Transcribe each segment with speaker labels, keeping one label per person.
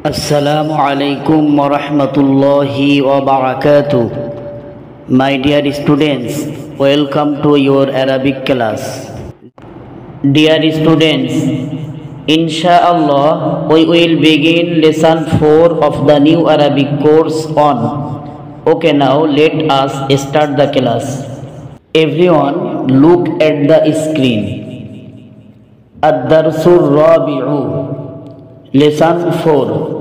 Speaker 1: Assalamu alaikum wa rahmatullahi wa barakatuh. My dear students, welcome to your Arabic class. Dear students, Insha'Allah, we will begin lesson 4 of the new Arabic course on. Okay, now let us start the class. Everyone look at the screen. Ad-Darsur Rabi'u. Lesson 4.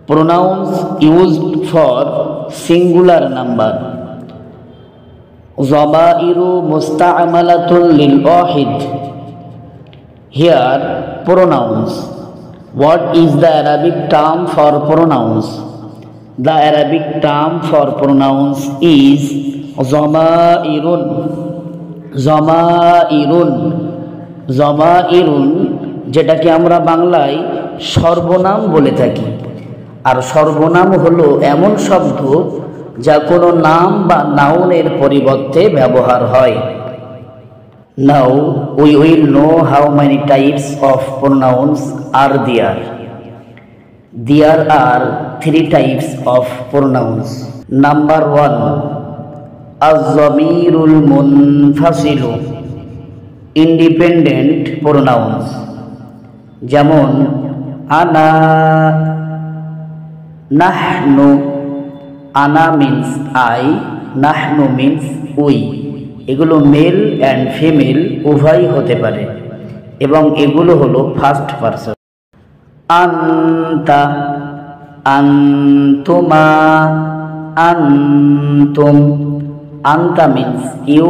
Speaker 1: Pronouns used for singular number. Zabairu musta'amalatun lil wahid. Here pronouns. What is the Arabic term for pronouns? The Arabic term for pronouns is zamairun. Zamairun. Zamairun যেটাকে আমরা বাংলায় সর্বনাম বলে থাকি। আর সর্বনাম হলো এমন শব্দ যা কোনো নাম বা নাউনের পরিবর্তে ব্যবহার হয়। Now we will know how many types of pronouns are there. There are 3 types of pronouns. Number 1, az-zamirul munfasilu, independent pronouns. যেমন আনা, নাহনু। আনা মিন্স আই, নাহনু মিন্স উই। এগুলো মেল অ্যান্ড ফিমেল উভয়ই হতে পারে এবং এগুলো হলো ফার্স্ট পারসন। আন্তা, আন্তুমা, আন্তুম। আন্তা মিন্স ইউ,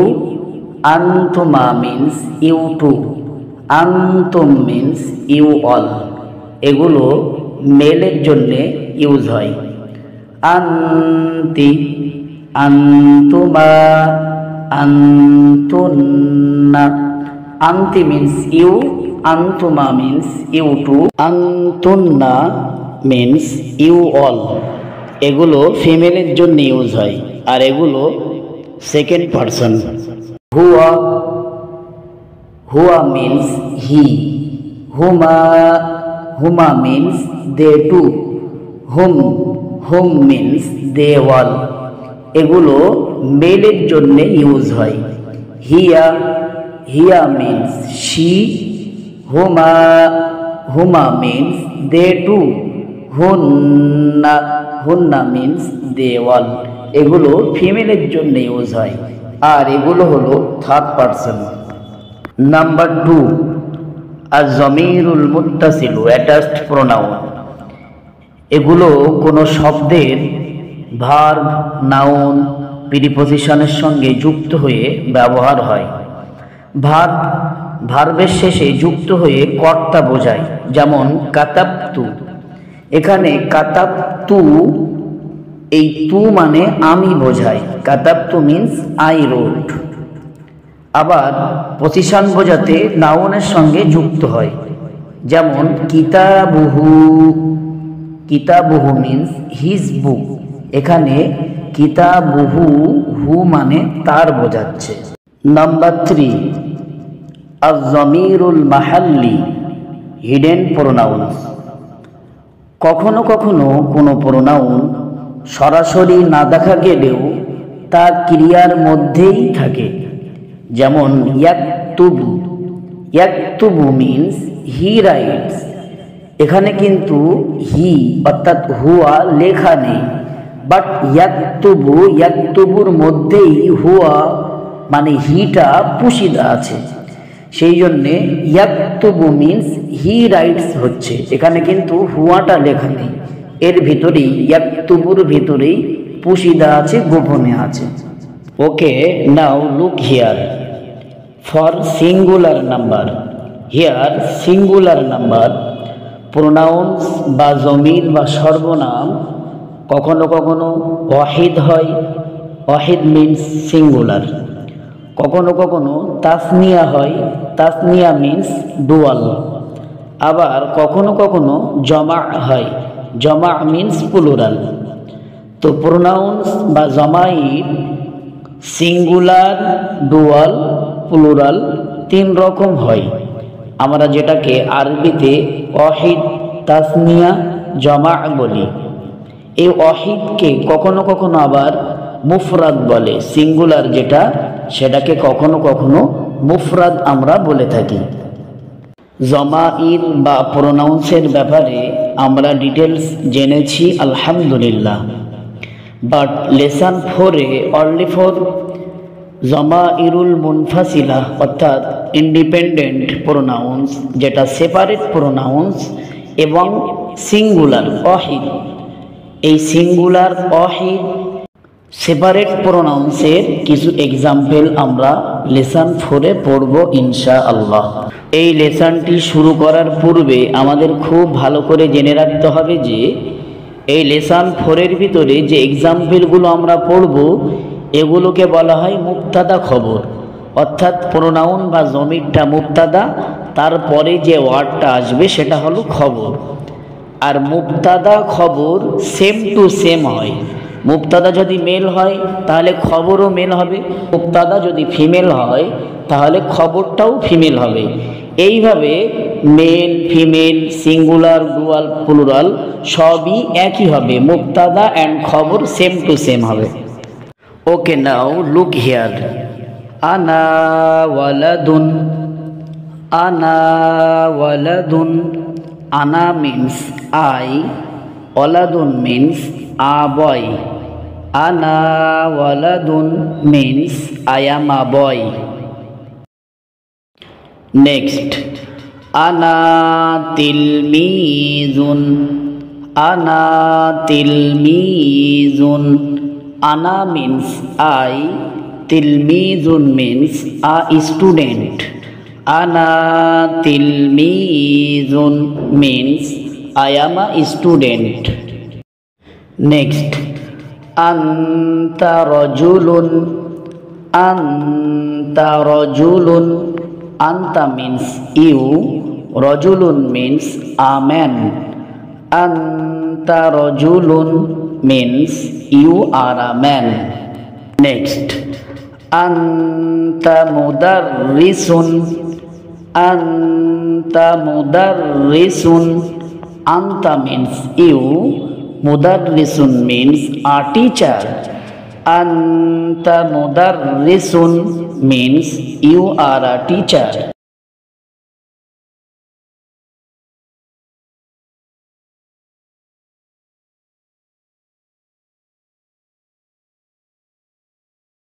Speaker 1: আন্তুমা মিন্স ইউ টু, আন্তুম মিন্স ইউ অল। এগুলো মেলের জন্যে ইউজ হয়। আন্তি, আন্তুমা, আন্তুন্না। আন্তি মিন্স ইউ, আন্তুমা মিন্স ইউ টু, আন্তুন্না মিন্স ইউ অল। এগুলো ফিমেলের জন্য ইউজ হয় আর এগুলো সেকেন্ড পারসন। হুয়া, হুয়া means he. Huma, huma means they too. Hum means they all. এগুলো মেলের জন্য ইউজ হয়। হিয়া, হিয়া means she. Huma means they too. Hunna means they all. এগুলো ফিমেলের জন্য ইউজ হয় আর এগুলো হলো third person. Number 2, az-zamirul muttasilu, attached pronoun. এগুলো কোনো শব্দের ভার্ব, নাউন, প্রিপোজিশনের সঙ্গে যুক্ত হয়ে ব্যবহার হয়। ভার্বের শেষে যুক্ত হয়ে কর্তা বোঝায়। যেমন কাতাবতু। এখানে কাতাবতু, এই তু মানে আমি বোঝায়। কাতাবতু মিন্স আই রোট। আবার পজিশন বোঝাতে নাউনের সঙ্গে যুক্ত হয়। যেমন কিতাবুহু। কিতাবুহু মিন্স হিজ বুক। এখানে কিতাবুহু, হু মানে তার বোঝাচ্ছে। Number 3, az-zamirul mahalli, hidden pronounce. কখনো কখনো কোনো প্রোনাউন সরাসরি না দেখা গেলেও তা ক্রিয়ার মধ্যেই থাকে। যেমন ইয়াকতুবু। ইয়াকতুবু মিন্স হি রাইটস। এখানে কিন্তু হি অর্থাৎ হুয়া লেখা নেই, বাট ইয়াকতুবুর মধ্যেই হুয়া মানে হিটা পুশিদা আছে। সেই জন্যে ইয়াকতুবু মিন্স হি রাইটস হচ্ছে। এখানে কিন্তু হুয়াটা লেখা নেই, এর ভিতরেই ইয়াকতুবুর ভিতরেই পুশিদা আছে, গোপনে আছে। Okay, now look here. For singular number, here singular number pronouns বা জমির বা সর্বনাম কখনো কখনো ওয়াহিদ হয়। Wahid means singular. কখনো কখনো তাসনিয়া হয়। Tasnia means dual. আবার কখনো কখনো জমা হয়। জমা মিন্স প্লুরাল। তো প্রোনাউন্স বা জমাইর সিঙ্গুলার, ডুয়াল, প্লুরাল 3 রকম হয়। আমরা যেটাকে আরবিতে ওয়াহিদ, তাসনিয়া জমা বলি। এই ওয়াহিদকে কখনো কখনো আবার মুফরাদ বলে, সিঙ্গুলার যেটা সেটাকে কখনো কখনো মুফরাদ আমরা বলে থাকি। জমাইর বা প্রোনাউন্সের ব্যাপারে আমরা ডিটেলস জেনেছি আলহামদুলিল্লাহ, বাট লেসন 4-এ অনলি ফর জমাইরুল মুনফাসিলা অর্থাৎ ইন্ডিপেন্ডেন্ট প্রোনাউন্স, যেটা সেপারেট প্রোনাউন্স এবং সিঙ্গুলার ওয়াহিদ, এই সিঙ্গুলার ওয়াহিদ সেপারেট প্রোনাউন্সের কিছু এক্সাম্পল আমরা লেসন 4-এ পড়ব ইনশাআল্লাহ। এই লেসনটি শুরু করার পূর্বে আমাদের খুব ভালো করে জেনে রাখতে হবে যে এই লেসন 4-এর ভিতরে যে এক্সাম্পলগুলো আমরা পড়ব এগুলোকে বলা হয় মুবতাদা খবর, অর্থাৎ প্রোনাউন বা জমিরটা মুবতাদা, তারপরে যে ওয়ার্ডটা আসবে সেটা হলো খবর। আর মুবতাদা খবর সেম টু সেম হয়। মুবতাদা যদি মেল হয় তাহলে খবরও মেল হবে, মুবতাদা যদি ফিমেল হয় তাহলে খবরটাও ফিমেল হবে। এইভাবে male female singular dual plural সবই একই হবে, মুবতাদা অ্যান্ড খবর সেম টু সেম হবে। ওকে, নাও লুক হিয়ার। আনা ওয়ালাদুন, আনা ওয়ালাদুন। আনা means I, ওয়ালাদুন means a boy. আনা ওয়ালাদুন means I am a boy. Next, আনা তিলমিজুন, আনা তিলমিজুন। আনা means I, tilmizun means a student. Ana tilmizun means I am a student. Next, anta rajulun, anta rajulun. Anta means you, rajulun means a man. Anta rajulun means you are a man. Next, anta mudarrisun, anta mudarrisun. Anta means you, mudarrisun means a teacher. Anta mudarrisun means you are a teacher.